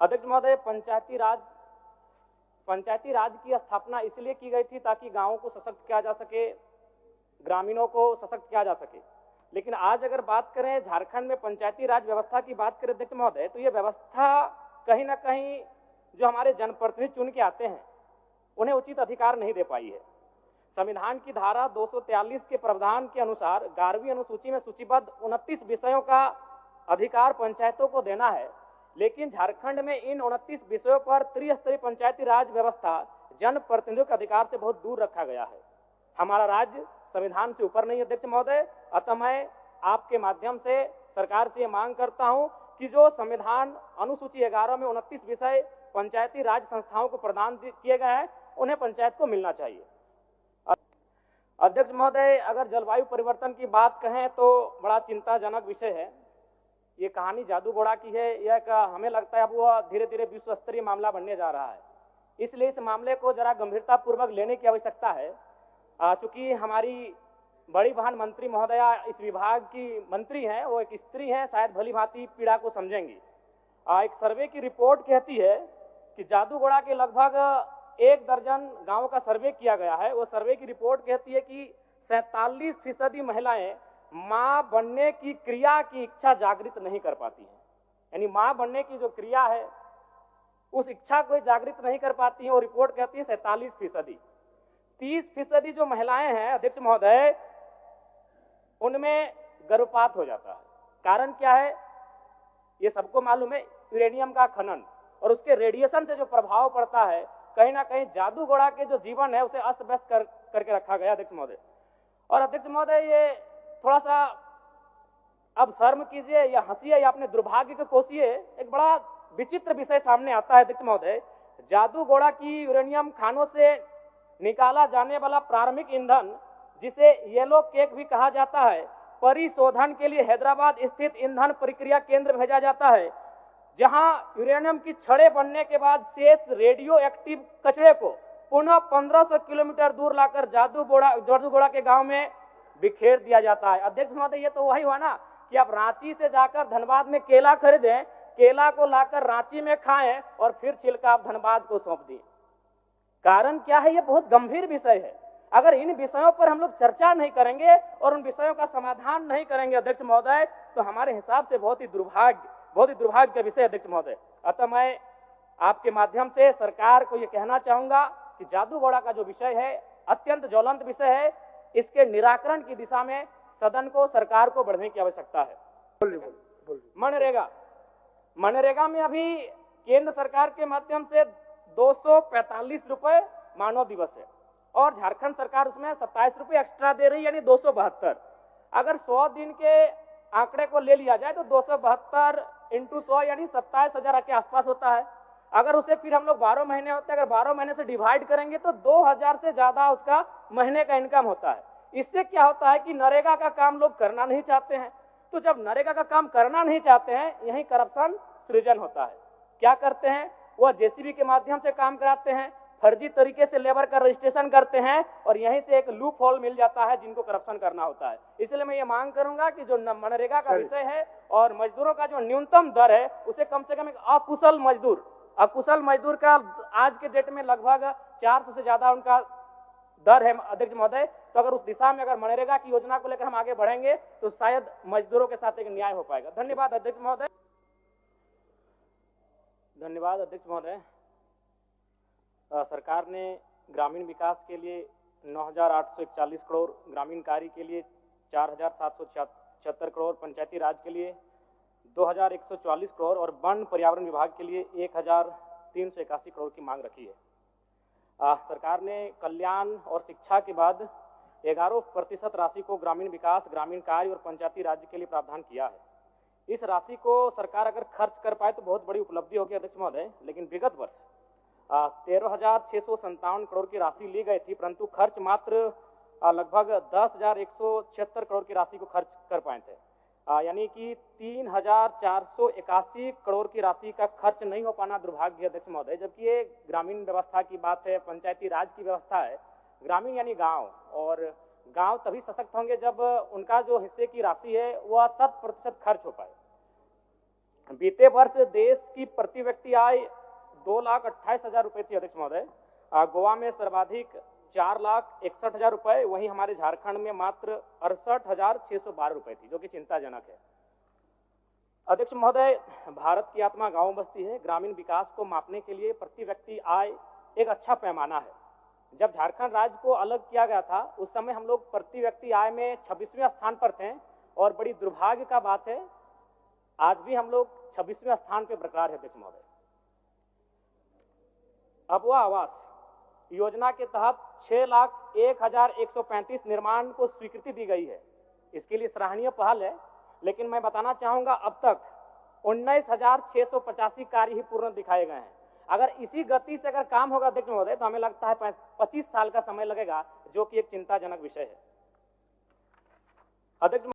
अध्यक्ष महोदय, पंचायती राज की स्थापना इसलिए की गई थी ताकि गांवों को सशक्त किया जा सके, ग्रामीणों को सशक्त किया जा सके। लेकिन आज अगर बात करें झारखंड में पंचायती राज व्यवस्था की बात करें अध्यक्ष महोदय, तो ये व्यवस्था कहीं ना कहीं जो हमारे जनप्रतिनिधि चुन के आते हैं उन्हें उचित अधिकार नहीं दे पाई है। संविधान की धारा 243 के प्रावधान के अनुसार 11वीं अनुसूची में सूचीबद्ध 29 विषयों का अधिकार पंचायतों को देना है, लेकिन झारखंड में इन 29 विषयों पर त्रिस्तरीय पंचायती राज व्यवस्था जनप्रतिनिधियों के अधिकार से बहुत दूर रखा गया है। हमारा राज्य संविधान से ऊपर नहीं है अध्यक्ष महोदय। अतः मैं आपके माध्यम से सरकार से मांग करता हूं कि जो संविधान अनुसूची 11 में 29 विषय पंचायती राज संस्थाओं को प्रदान किए गए हैं उन्हें पंचायत को मिलना चाहिए। अध्यक्ष महोदय, अगर जलवायु परिवर्तन की बात कहें तो बड़ा चिंताजनक विषय है। ये कहानी जादू घोड़ा की है। यह हमें लगता है अब वह धीरे धीरे विश्व स्तरीय मामला बनने जा रहा है, इसलिए इस मामले को जरा गंभीरता पूर्वक लेने की आवश्यकता है। चूंकि हमारी बड़ी बहन मंत्री महोदया इस विभाग की मंत्री हैं, वो एक स्त्री हैं, शायद भली भांति पीड़ा को समझेंगी। एक सर्वे की रिपोर्ट कहती है कि जादू घोड़ा के लगभग 1 दर्जन गांवों का सर्वे किया गया है। वो सर्वे की रिपोर्ट कहती है कि 47% महिलाएं मां बनने की क्रिया की इच्छा जागृत नहीं कर पाती हैं। यानी मां बनने की जो क्रिया है उस इच्छा को जागृत नहीं कर पाती है। वो रिपोर्ट कहती है 47%। 30% जो महिलाएं हैं अध्यक्ष महोदय, उनमें गर्भपात हो जाता है। कारण क्या है ये सबको मालूम है, यूरेनियम का खनन और उसके रेडिएशन से जो प्रभाव पड़ता है, कहीं ना कहीं जादू घोड़ा के जो जीवन है उसे अस्त व्यस्त करके रखा गया अध्यक्ष महोदय। और अध्यक्ष महोदय, ये थोड़ा सा अब शर्म कीजिए या हंसिए या अपने दुर्भाग्य को कोसिए, एक बड़ा विचित्र विषय सामने आता है अध्यक्ष महोदय। जादू घोड़ा की यूरेनियम खानों से निकाला जाने वाला प्रारंभिक ईंधन, जिसे येलो केक भी कहा जाता है, परिशोधन के लिए हैदराबाद स्थित ईंधन प्रक्रिया केंद्र भेजा जाता है, जहां यूरेनियम की छड़ें बनने के बाद शेष रेडियो एक्टिव कचरे को पुनः 1500 किलोमीटर दूर लाकर जादू घोड़ा के गांव में बिखेर दिया जाता है। अध्यक्ष महोदय, ये तो वही हुआ ना कि आप रांची से जाकर धनबाद में केला खरीदें, केला को लाकर रांची में खाएं और फिर छिलका आप धनबाद को सौंप दिए। कारण क्या है? ये बहुत गंभीर विषय है। अगर इन विषयों पर हम लोग चर्चा नहीं करेंगे और उन विषयों का समाधान नहीं करेंगे अध्यक्ष महोदय, तो हमारे हिसाब से बहुत ही दुर्भाग्य का विषय अध्यक्ष महोदय। अतः मैं आपके माध्यम से सरकार को यह कहना चाहूंगा कि जादू घोड़ा का जो विषय है अत्यंत ज्वलंत विषय है, इसके निराकरण की दिशा में सदन को, सरकार को बढ़ने की आवश्यकता है। मनरेगा में अभी केंद्र सरकार के माध्यम से 245 रुपए मानव दिवस है और झारखंड सरकार उसमें 27 रुपए एक्स्ट्रा दे रही है, यानी 272। अगर 100 दिन के आंकड़े को ले लिया जाए तो 272 × 100 यानी 27,000 के आसपास होता है। अगर उसे फिर हम लोग 12 महीने होते हैं, अगर 12 महीने से डिवाइड करेंगे तो 2000 से ज्यादा उसका महीने का इनकम होता है। इससे क्या होता है कि नरेगा का काम लोग करना नहीं चाहते हैं, तो जब नरेगा का काम करना नहीं चाहते हैं, यही करप्शन सृजन होता है। क्या करते हैं? वह जेसीबी के माध्यम से काम कराते हैं, फर्जी तरीके से लेबर का रजिस्ट्रेशन करते हैं और यहीं से एक लूप होल मिल जाता है जिनको करप्शन करना होता है। इसलिए मैं ये मांग करूंगा कि जो मनरेगा का विषय है और मजदूरों का जो न्यूनतम दर है उसे कम से कम एक अकुशल मजदूर का आज के डेट में लगभग 400 से ज्यादा उनका दर है अध्यक्ष महोदय। तो अगर उस दिशा में अगर मनरेगा की योजना को लेकर हम आगे बढ़ेंगे तो शायद मजदूरों के साथ एक न्याय हो पाएगा। धन्यवाद अध्यक्ष महोदय। धन्यवाद अध्यक्ष महोदय। सरकार ने ग्रामीण विकास के लिए 9,841 करोड़, ग्रामीण कार्य के लिए 4,776 करोड़, पंचायती राज के लिए 2,144 करोड़ और वन पर्यावरण विभाग के लिए 1,381 करोड़ की मांग रखी है। सरकार ने कल्याण और शिक्षा के बाद 11% राशि को ग्रामीण विकास, ग्रामीण कार्य और पंचायती राज्य के लिए प्रावधान किया है। इस राशि को सरकार अगर खर्च कर पाए तो बहुत बड़ी उपलब्धि होगी अध्यक्ष महोदय। लेकिन विगत वर्ष 13,657 करोड़ की राशि ली गई थी, परंतु खर्च मात्र लगभग 10,176 करोड़ की राशि को खर्च कर पाए थे। यानी कि 3,481 करोड़ की राशि का खर्च नहीं हो पाना दुर्भाग्य अध्यक्ष महोदय। जबकि ये ग्रामीण व्यवस्था की बात है, पंचायती राज की व्यवस्था है। ग्रामीण यानी गांव, और गांव तभी सशक्त होंगे जब उनका जो हिस्से की राशि है वह 100% खर्च हो पाए। बीते वर्ष देश की प्रति व्यक्ति आय 2,28,000 रुपए थी अध्यक्ष महोदय। गोवा में सर्वाधिक 4,61,000 रुपए, वहीं हमारे झारखंड में मात्र 68,612 रुपए थी, जो कि चिंताजनक है। अध्यक्ष महोदय, भारत की आत्मा गांव बस्ती है। ग्रामीण विकास को मापने के लिए प्रति व्यक्ति आय एक अच्छा पैमाना है। जब झारखंड राज्य को अलग किया गया था उस समय हम लोग प्रति व्यक्ति आय में 26वें स्थान पर थे, और बड़ी दुर्भाग्य का बात है आज भी हम लोग 26वें स्थान पर बरकरार है अध्यक्ष महोदय। अबुआ आवास योजना के तहत 6,01,135 निर्माण को स्वीकृति दी गई है। इसके लिए सराहनीय पहल है, लेकिन मैं बताना चाहूंगा अब तक 19,685 कार्य ही पूर्ण दिखाए गए हैं। अगर इसी गति से अगर काम होगा अध्यक्ष महोदय तो हमें लगता है 25 साल का समय लगेगा, जो कि एक चिंताजनक विषय है। अध्यक्ष